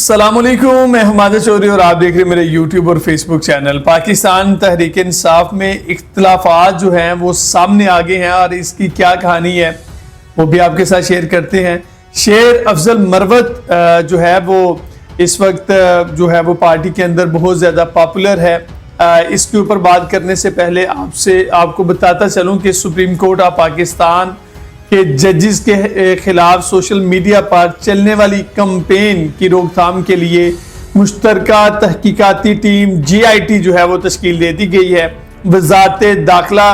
अस्सलाम वालेकुम, मैं हुमादा चौधरी और आप देख रहे हैं मेरे यूट्यूब और फेसबुक चैनल। पाकिस्तान तहरीक इंसाफ में इख्तलाफात जो हैं वो सामने आ गए हैं और इसकी क्या कहानी है वो भी आपके साथ शेयर करते हैं। शेर अफजल मरवत जो है वो इस वक्त जो है वो पार्टी के अंदर बहुत ज़्यादा पॉपुलर है। इसके ऊपर बात करने से पहले आपको बताता चलूँ कि सुप्रीम कोर्ट ऑफ पाकिस्तान के जजेस के खिलाफ सोशल मीडिया पर चलने वाली कैंपेन की रोकथाम के लिए मुश्तरका तहकीकाती टीम GIT जो है वो तश्कील दे दी गई है। वज़ारत दाखिला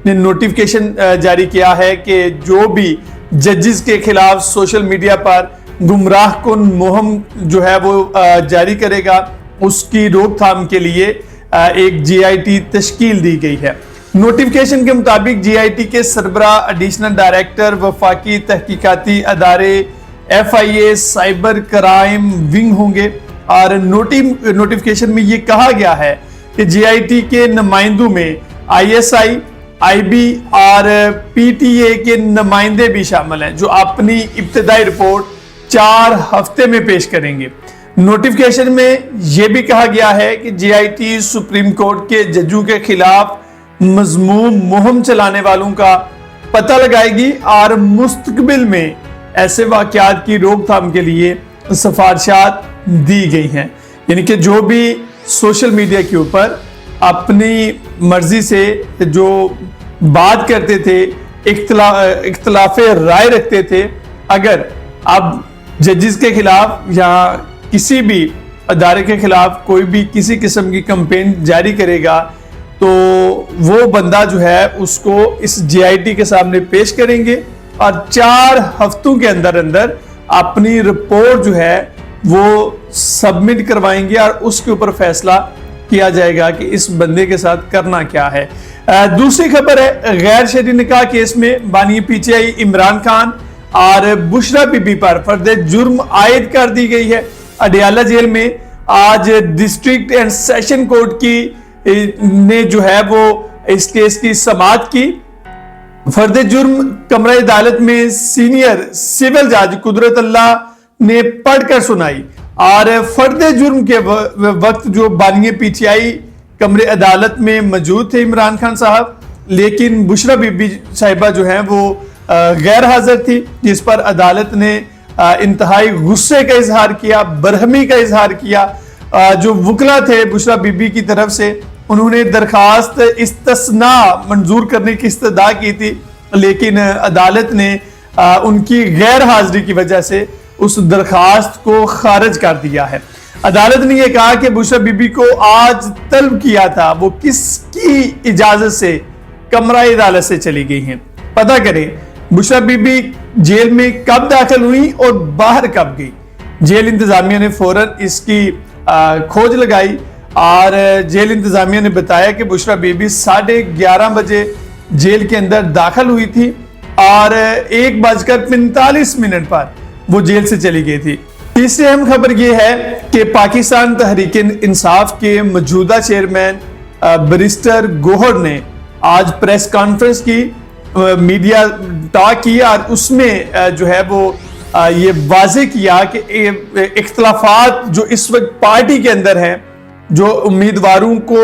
ने नोटिफिकेशन जारी किया है कि जो भी जजेस के खिलाफ सोशल मीडिया पर गुमराह कुन मुहिम जो है वो जारी करेगा, उसकी रोकथाम के लिए एक GIT तश्कील दी गई है। नोटिफिकेशन के मुताबिक GIT के सरबराह एडिशनल डायरेक्टर वफाकी तहकीकाती अदारे FIA साइबर क्राइम विंग होंगे और नोटिफिकेशन में ये कहा गया है कि GIT के नुमाइंदों में ISI, IB और PTA के नुमाइंदे भी शामिल हैं जो अपनी इब्तदाई रिपोर्ट 4 हफ्ते में पेश करेंगे। नोटिफिकेशन में यह भी कहा गया है कि GIT सुप्रीम कोर्ट के जजों के खिलाफ मज़मूम मुहिम चलाने वालों का पता लगाएगी और मुस्तकबिल में ऐसे वाक़यात की रोकथाम के लिए सिफारिशात दी गई हैं। यानी कि जो भी सोशल मीडिया के ऊपर अपनी मर्जी से जो बात करते थे, इख्तलाफ राय रखते थे, अगर अब जजेस के खिलाफ या किसी भी अदारे के खिलाफ कोई भी किसी किस्म की कैंपेन जारी करेगा तो वो बंदा जो है उसको इस GIT के सामने पेश करेंगे और 4 हफ्तों के अंदर अंदर अपनी रिपोर्ट जो है वो सबमिट करवाएंगे और उसके ऊपर फैसला किया जाएगा कि इस बंदे के साथ करना क्या है। दूसरी खबर है गैर शरई निकाह केस में बानी PTI इमरान खान और बुशरा बीबी पर फर्द जुर्म आयद कर दी गई है। अडियाला जेल में आज डिस्ट्रिक्ट एंड सेशन कोर्ट की ने जो है वो इस केस की समाअत की। फर्द जुर्म कमरा अदालत में सीनियर सिविल जज कुदरत अल्लाह ने पढ़कर सुनाई और फर्द जुर्म के वक्त जो बानी PTI कमरे अदालत में मौजूद थे इमरान खान साहब, लेकिन बुशरा बीबी साहिबा जो है वो गैर हाजिर थी, जिस पर अदालत ने इंतहाई गुस्से का इजहार किया, बरहमी का इजहार किया। जो वकला थे बुशरा बीबी की तरफ से उन्होंने दरखास्त इस्तिस्ना मंजूर करने की इस्तदा की थी, लेकिन अदालत ने उनकी गैर हाजिरी की वजह से उस दरखास्त को खारिज कर दिया है। अदालत ने यह कहा कि बुशरा बीबी को आज तलब किया था वो किसकी इजाजत से कमरा अदालत से चली गई हैं। पता करें बुशरा बीबी जेल में कब दाखिल हुई और बाहर कब गई। जेल इंतजामिया ने फौरन इसकी खोज लगाई और जेल इंतजामिया ने बताया कि बुशरा बीबी 11:30 बजे जेल के अंदर दाखिल हुई थी और 1:45 पर वो जेल से चली गई थी। तीसरी अहम खबर ये है कि पाकिस्तान तहरीक इंसाफ के मौजूदा चेयरमैन बैरिस्टर गोहर ने आज प्रेस कॉन्फ्रेंस की, मीडिया टॉक की और उसमें जो है वो ये वाज़ेह किया कि इख्तलाफात जो इस वक्त पार्टी के अंदर हैं, जो उम्मीदवारों को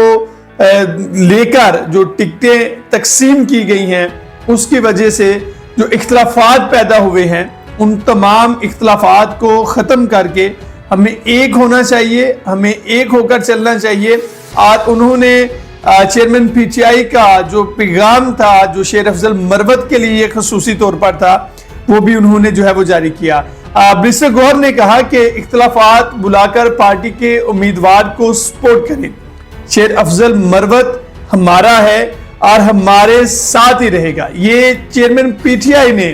लेकर जो टिकटें तकसीम की गई हैं उसकी वजह से जो इख्तलाफात पैदा हुए हैं, उन तमाम इख्तलाफात को ख़त्म करके हमें एक होना चाहिए, हमें एक होकर चलना चाहिए। और उन्होंने चेयरमैन PTI का जो पैगाम था जो शेर अफजल मरवत के लिए खसूसी तौर पर था वो भी उन्होंने जो है वो जारी किया। बैरिस्टर गोहर ने कहा कि इख्तलाफात बुलाकर पार्टी के उम्मीदवार को सपोर्ट करें। शेर अफजल मरवत हमारा है और हमारे साथ ही रहेगा। ये चेयरमैन PTI ने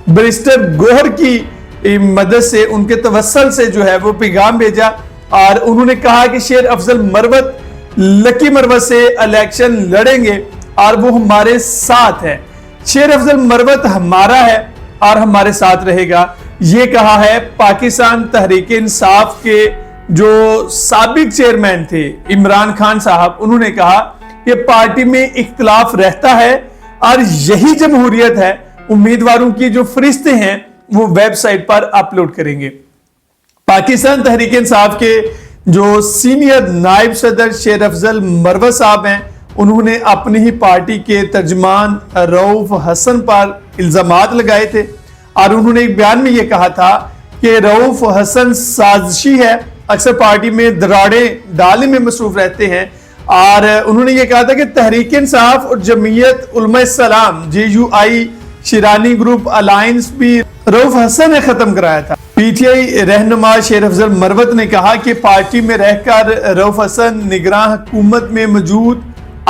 बैरिस्टर गोहर की मदद से, उनके तवस्सल से जो है वो पैगाम भेजा और उन्होंने कहा कि शेर अफजल मरवत लकी मरवत से इलेक्शन लड़ेंगे और वो हमारे साथ है। शेर अफजल मरवत हमारा है और हमारे साथ रहेगा, ये कहा है पाकिस्तान तहरीक इंसाफ के जो साबिक चेयरमैन थे इमरान खान साहब। उन्होंने कहा कि पार्टी में इख्तलाफ रहता है और यही जमहूरियत है। उम्मीदवारों की जो फरिश्ते हैं वो वेबसाइट पर अपलोड करेंगे। پاکستان تحریک انصاف کے جو سینئر نائب صدر شیر افضل مروت صاحب ہیں، انہوں نے اپنی ہی پارٹی کے ترجمان رؤوف حسن پر الزامات لگائے تھے، اور انہوں نے ایک بیان میں یہ کہا تھا کہ رؤوف حسن سازشی ہے، اکثر پارٹی میں دراڑیں ڈالنے میں مصروف رہتے ہیں، اور انہوں نے یہ کہا تھا کہ تحریک انصاف اور جمعیت Ulema Islam JUI Sherani group alliance بھی رؤوف حسن نے ختم کرایا تھا۔ PTI رہنما شیر افضل مروت نے کہا کہ پارٹی میں رہ کر رؤوف حسن نگراں حکومت میں موجود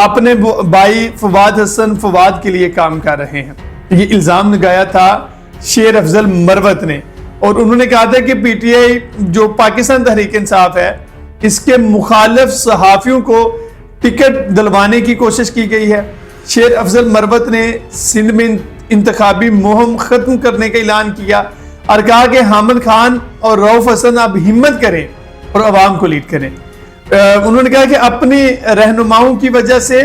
اپنے بھائی فواد حسن فواد کے لیے کام کر رہے ہیں۔ یہ الزام لگایا تھا شیر افضل مروت نے، اور انہوں نے کہا تھا کہ PTI جو پاکستان تحریک انصاف ہے، اس کے مخالف صحافیوں کو ٹکٹ دلوانے کی کوشش کی گئی ہے۔ شیر افضل مروت نے سندھ میں انتخابی مہم ختم کرنے کا اعلان کیا اور کہا کہ حامد خان اور رؤوف حسن اب ہمت کریں اور عوام کو لیڈ کریں۔ انہوں نے کہا کہ اپنی رہنماؤں کی وجہ سے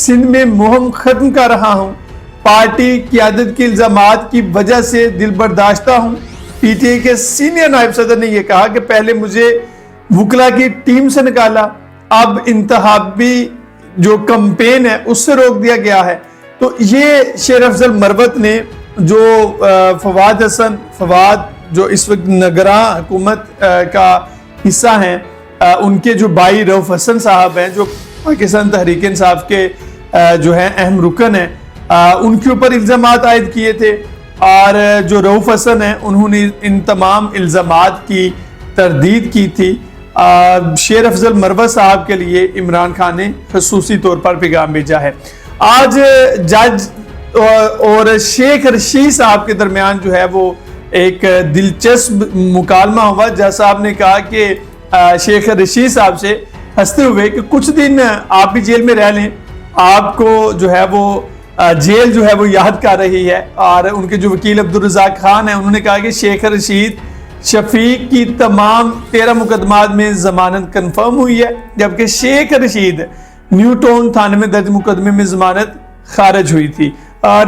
سندھ میں مہم ختم کر رہا ہوں، پارٹی قیادت کے الزامات کی وجہ سے دل برداشتہ ہوں۔ PTI کے سینئر نائب صدر نے یہ کہا کہ پہلے مجھے وکلا کی ٹیم سے نکالا، اب انتخابی جو کمپین ہے اس سے روک دیا گیا ہے۔ تو یہ شیر افضل مروت نے جو فواد حسن فواد جو اس وقت نگراں حکومت کا حصہ ہیں، ان کے جو بھائی رؤوف حسن صاحب ہیں جو پاکستان تحریک انصاف کے جو ہیں اہم رکن ہیں، ان کے اوپر الزامات عائد کیے تھے، اور جو رؤوف حسن ہیں انہوں نے ان تمام الزامات کی تردید کی تھی۔ شیر افضل مروت صاحب کے لیے عمران خان نے خصوصی طور پر پیغام بھیجا ہے۔ آج جج اور شیخ رشید صاحب کے درمیان جو ہے وہ ایک دلچسپ مکالمہ ہوا۔ جج صاحب نے کہا کہ شیخ رشید صاحب سے ہنستے ہوئے کہ کچھ دن آپ بھی جیل میں رہ لیں، آپ کو جو ہے وہ جیل جو ہے وہ یاد کر رہی ہے۔ اور ان کے جو وکیل عبدالرزاق خان ہیں، انہوں نے کہا کہ شیخ رشید شفیق کی تمام 13 مقدمات میں ضمانت کنفرم ہوئی ہے، جبکہ شیخ رشید نیو ٹاؤن تھانے میں درج مقدمے میں ضمانت خارج ہوئی تھی، اور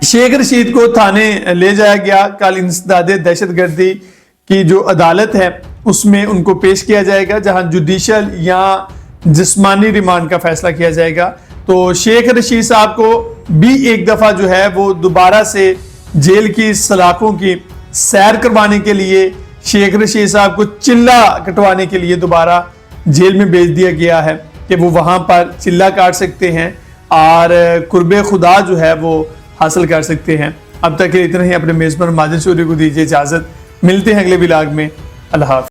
شیخ رشید کو تھانے لے جایا گیا۔ کل انسداد دہشت گردی کی جو عدالت ہے اس میں ان کو پیش کیا جائے گا، جہاں جوڈیشل یا جسمانی ریمانڈ کا فیصلہ کیا جائے گا۔ تو شیخ رشید صاحب کو بھی ایک دفعہ جو ہے وہ دوبارہ سے جیل کی سلاخوں کی سیر کروانے کے لیے، شیخ رشید صاحب کو چلہ کٹوانے کے لیے دوبارہ جیل میں بھیج دیا گیا ہے کہ وہ وہاں پر چلہ کاٹ سکتے ہیں اور قرب خدا جو ہے وہ حاصل کر سکتے ہیں۔ اب تک اتنا ہی۔ اپنے میزبان ماجد شوری کو دیجیے اجازت، ملتے ہیں اگلے ولاگ میں۔ اللہ حافظ۔